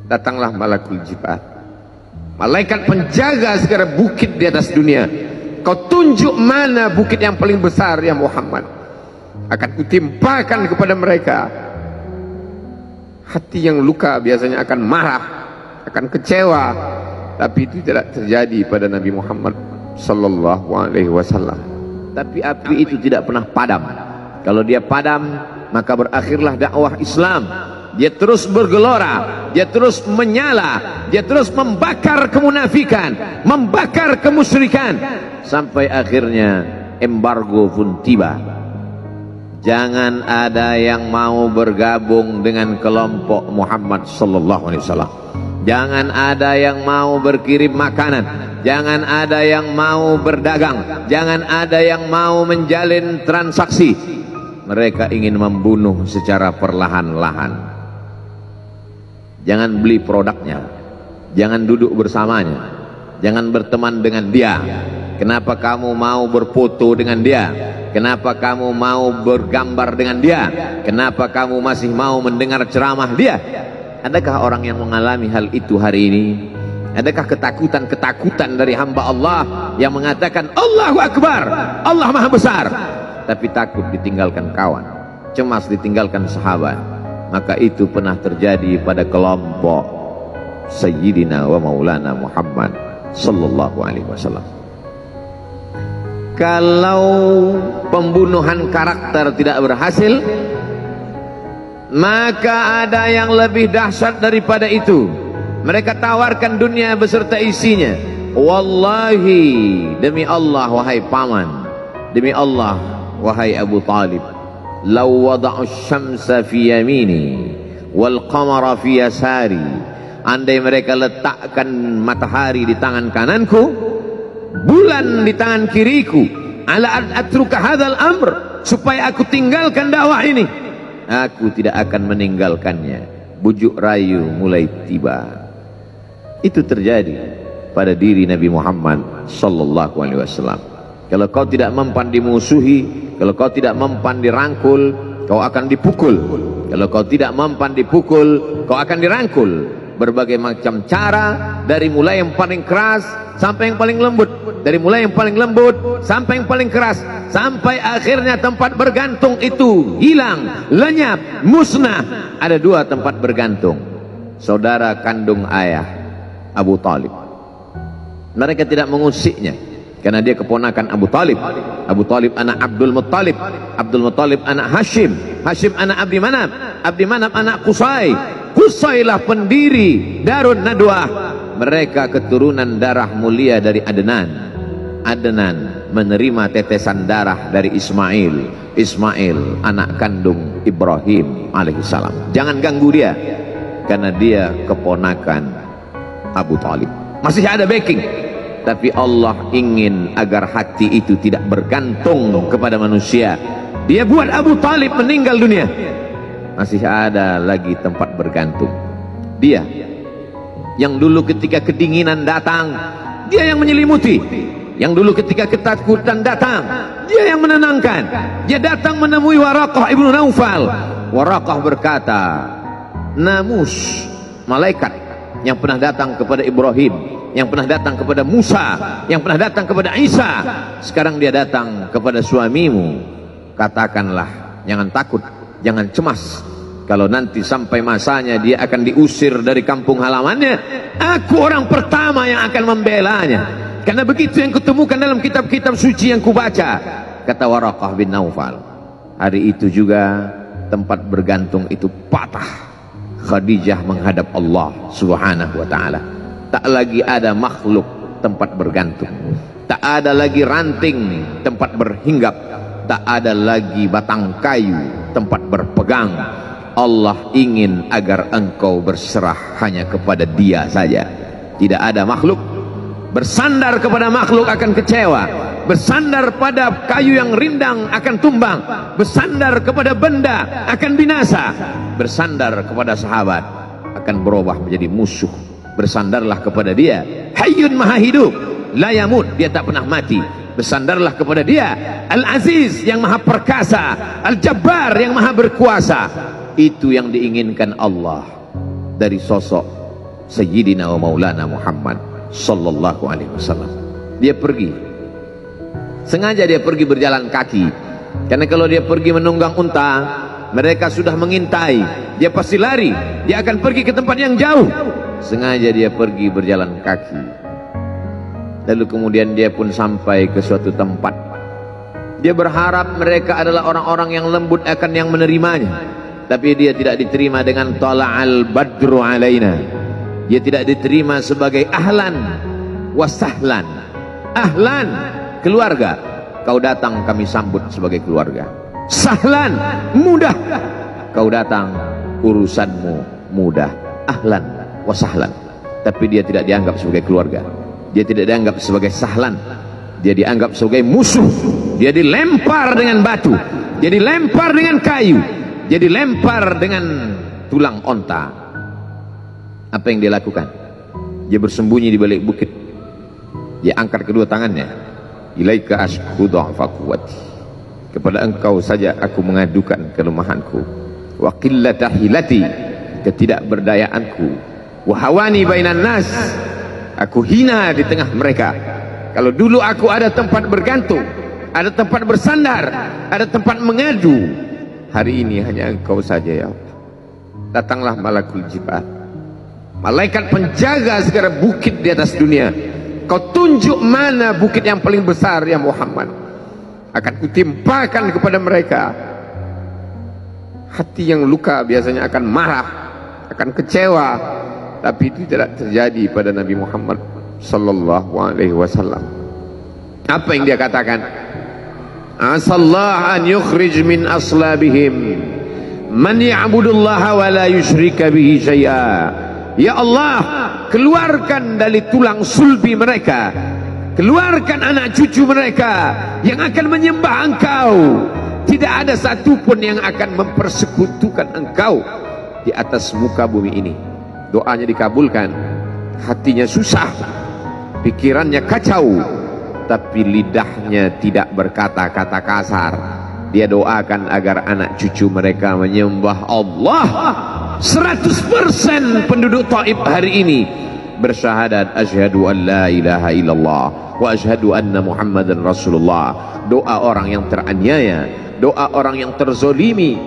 Datanglah malakul jibal, malaikat penjaga segala bukit di atas dunia. Kau tunjuk mana bukit yang paling besar ya Muhammad, akan kutimpakan kepada mereka. Hati yang luka biasanya akan marah, akan kecewa, tapi itu tidak terjadi pada Nabi Muhammad sallallahu alaihi wasallam. Tapi api itu tidak pernah padam. Kalau dia padam, maka berakhirlah dakwah Islam. Dia terus bergelora, dia terus menyala, dia terus membakar kemunafikan, membakar kemusyrikan, sampai akhirnya embargo pun tiba. Jangan ada yang mau bergabung dengan kelompok Muhammad sallallahu alaihi wasallam. Jangan ada yang mau berkirim makanan, jangan ada yang mau berdagang, jangan ada yang mau menjalin transaksi. Mereka ingin membunuh secara perlahan-lahan. Jangan beli produknya, jangan duduk bersamanya, jangan berteman dengan dia. Kenapa kamu mau berfoto dengan dia? Kenapa kamu mau bergambar dengan dia? Kenapa kamu masih mau mendengar ceramah dia? Adakah orang yang mengalami hal itu hari ini? Adakah ketakutan-ketakutan dari hamba Allah yang mengatakan Allahu Akbar, Allah Maha Besar, tapi takut ditinggalkan kawan, cemas ditinggalkan sahabat? Maka itu pernah terjadi pada kelompok Sayyidina wa Maulana Muhammad sallallahu alaihi wasallam. Kalau pembunuhan karakter tidak berhasil, maka ada yang lebih dahsyat daripada itu. Mereka tawarkan dunia beserta isinya. Wallahi, demi Allah wahai paman, demi Allah wahai Abu Talib, law wada'u syamsa fi yamini wal qamara fi yasari, andai mereka letakkan matahari di tangan kananku, bulan di tangan kiriku, ala atruka hadzal amr, supaya aku tinggalkan dakwah ini, aku tidak akan meninggalkannya. Bujuk rayu mulai tiba. Itu terjadi pada diri Nabi Muhammad sallallahu alaihi wasallam. Kalau kau tidak mempan dimusuhi, kalau kau tidak mempan dirangkul, kau akan dipukul. Kalau kau tidak mempan dipukul, kau akan dirangkul. Berbagai macam cara, dari mulai yang paling keras sampai yang paling lembut, dari mulai yang paling lembut sampai yang paling keras, sampai akhirnya tempat bergantung itu hilang, lenyap, musnah. Ada dua tempat bergantung, saudara kandung ayah Abu Talib. Mereka tidak mengusiknya karena dia keponakan Abu Talib. Abu Talib anak Abdul Muttalib, Abdul Muttalib anak Hashim, Hashim anak Abdi Manaf, Abdi Manaf anak Qusay, Qusaylah pendiri Darun Nadwah. Mereka keturunan darah mulia dari Adnan. Adnan menerima tetesan darah dari Ismail. Ismail anak kandung Ibrahim alaihissalam. Jangan ganggu dia, karena dia keponakan Abu Talib. Masih ada backing, tapi Allah ingin agar hati itu tidak bergantung kepada manusia. Dia buat Abu Talib meninggal dunia, masih ada lagi tempat bergantung. Dia yang dulu ketika kedinginan datang, dia yang menyelimuti. Yang dulu ketika ketakutan datang, dia yang menenangkan. Dia datang menemui Waraqah ibnu Naufal. Waraqah berkata, Namus, malaikat yang pernah datang kepada Ibrahim, yang pernah datang kepada Musa, yang pernah datang kepada Isa, sekarang dia datang kepada suamimu. Katakanlah, jangan takut, jangan cemas. Kalau nanti sampai masanya dia akan diusir dari kampung halamannya, aku orang pertama yang akan membelanya. Karena begitu yang kutemukan dalam kitab-kitab suci yang kubaca, kata Waraqah bin Naufal. Hari itu juga tempat bergantung itu patah. Khadijah menghadap Allah subhanahu wa ta'ala. Tak lagi ada makhluk tempat bergantung, tak ada lagi ranting tempat berhinggap, tak ada lagi batang kayu tempat berpegang. Allah ingin agar engkau berserah hanya kepada Dia saja. Tidak ada makhluk. Bersandar kepada makhluk akan kecewa, bersandar pada kayu yang rindang akan tumbang, bersandar kepada benda akan binasa, bersandar kepada sahabat akan berubah menjadi musuh. Bersandarlah kepada Dia, Hayyun Maha Hidup, la yamut, Dia tak pernah mati. Bersandarlah kepada Dia, Al-Aziz yang Maha Perkasa, Al-Jabbar yang Maha Berkuasa. Itu yang diinginkan Allah dari sosok Sayyidina wa Maulana Muhammad sallallahu alaihi wasallam. Dia pergi, sengaja dia pergi berjalan kaki, karena kalau dia pergi menunggang unta, mereka sudah mengintai, dia pasti lari, dia akan pergi ke tempat yang jauh. Sengaja dia pergi berjalan kaki. Lalu kemudian dia pun sampai ke suatu tempat. Dia berharap mereka adalah orang-orang yang lembut akan yang menerimanya, tapi dia tidak diterima dengan tala'al badru alaina. Dia tidak diterima sebagai ahlan wasahlan. Ahlan, keluarga, kau datang kami sambut sebagai keluarga. Sahlan, mudah, kau datang urusanmu mudah. Ahlan wasahlan. Tapi dia tidak dianggap sebagai keluarga, dia tidak dianggap sebagai sahlan, dia dianggap sebagai musuh. Dia dilempar dengan batu, dia dilempar dengan kayu, dia dilempar dengan tulang onta. Apa yang dia lakukan? Dia bersembunyi di balik bukit. Dia angkat kedua tangannya. Ilaika ashku dha'fa quwwati. Kepada engkau saja aku mengadukan kelemahanku. Wa qillata hilati, ketidakberdayaanku. Wa hawani bainan nas, aku hina di tengah mereka. Kalau dulu aku ada tempat bergantung, ada tempat bersandar, ada tempat mengadu, hari ini hanya engkau saja ya Allah. Datanglah malakul jibal, malaikat penjaga segala bukit di atas dunia. Kau tunjuk mana bukit yang paling besar ya Muhammad, akan kutimpakan kepada mereka. Hati yang luka biasanya akan marah, akan kecewa, tapi itu tidak terjadi pada Nabi Muhammad sallallahu alaihi wasallam. Apa yang dia katakan? Asallah an yukhrij min aslabihim man ya'budullaha wa la yusyrika bihi syai'a. Ya Allah, keluarkan dari tulang sulbi mereka, keluarkan anak cucu mereka yang akan menyembah engkau. Tidak ada satupun yang akan mempersekutukan engkau di atas muka bumi ini. Doanya dikabulkan, hatinya susah, pikirannya kacau, tapi lidahnya tidak berkata-kata kasar. Dia doakan agar anak cucu mereka menyembah Allah. 100% penduduk Taif hari ini bersyahadat asyhadu an la ilaha illallah wa asyhadu anna Muhammadan Rasulullah. Doa orang yang teraniaya, doa orang yang terzolimi.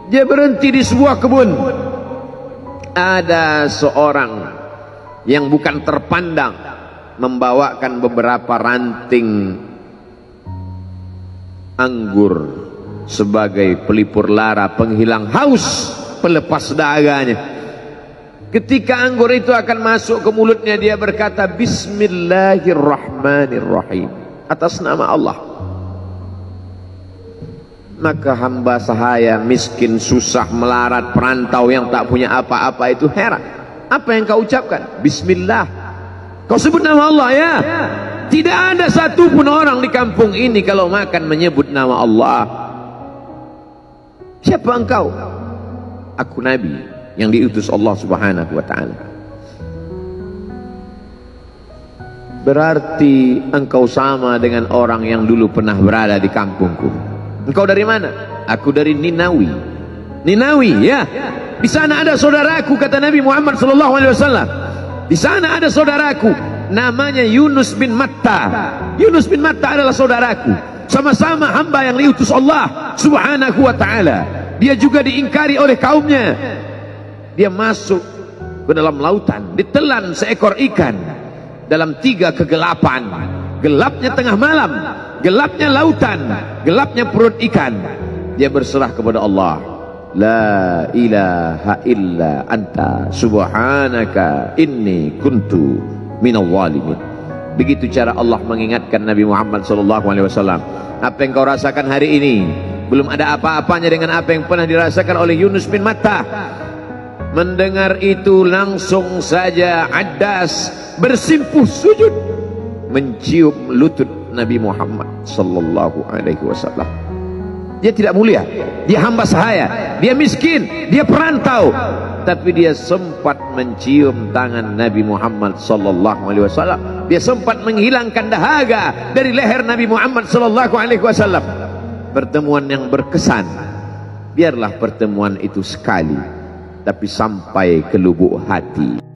Dia berhenti di sebuah kebun. Ada seorang yang bukan terpandang membawakan beberapa ranting anggur sebagai pelipur lara, penghilang haus, pelepas dahaganya. Ketika anggur itu akan masuk ke mulutnya, dia berkata Bismillahirrahmanirrahim, atas nama Allah. Maka hamba sahaya miskin, susah, melarat, perantau yang tak punya apa-apa itu heran. Apa yang kau ucapkan? Bismillah. Kau sebut nama Allah ya? Tidak ada satupun orang di kampung ini kalau makan menyebut nama Allah. Siapa engkau? Aku Nabi yang diutus Allah subhanahu wa ta'ala. Berarti engkau sama dengan orang yang dulu pernah berada di kampungku. Engkau dari mana? Aku dari Ninawi. Ninawi ya. Di sana ada saudaraku, kata Nabi Muhammad sallallahu alaihi wasallam. Di sana ada saudaraku namanya Yunus bin Matta. Yunus bin Matta adalah saudaraku. Sama-sama hamba yang diutus Allah subhanahu wa ta'ala. Dia juga diingkari oleh kaumnya. Dia masuk ke dalam lautan, ditelan seekor ikan dalam 3 kegelapan. Gelapnya tengah malam, gelapnya lautan, gelapnya perut ikan. Dia berserah kepada Allah. La ilaha illa anta subhanaka inni kuntu minal zalimin. Begitu cara Allah mengingatkan Nabi Muhammad SAW. Apa yang kau rasakan hari ini belum ada apa-apanya dengan apa yang pernah dirasakan oleh Yunus bin Matta. Mendengar itu langsung saja Addas bersimpuh sujud mencium lutut Nabi Muhammad sallallahu alaihi wasallam. Dia tidak mulia, dia hamba sahaya, dia miskin, dia perantau, tapi dia sempat mencium tangan Nabi Muhammad sallallahu alaihi wasallam. Dia sempat menghilangkan dahaga dari leher Nabi Muhammad sallallahu alaihi wasallam. Pertemuan yang berkesan. Biarlah pertemuan itu sekali, tapi sampai ke lubuk hati.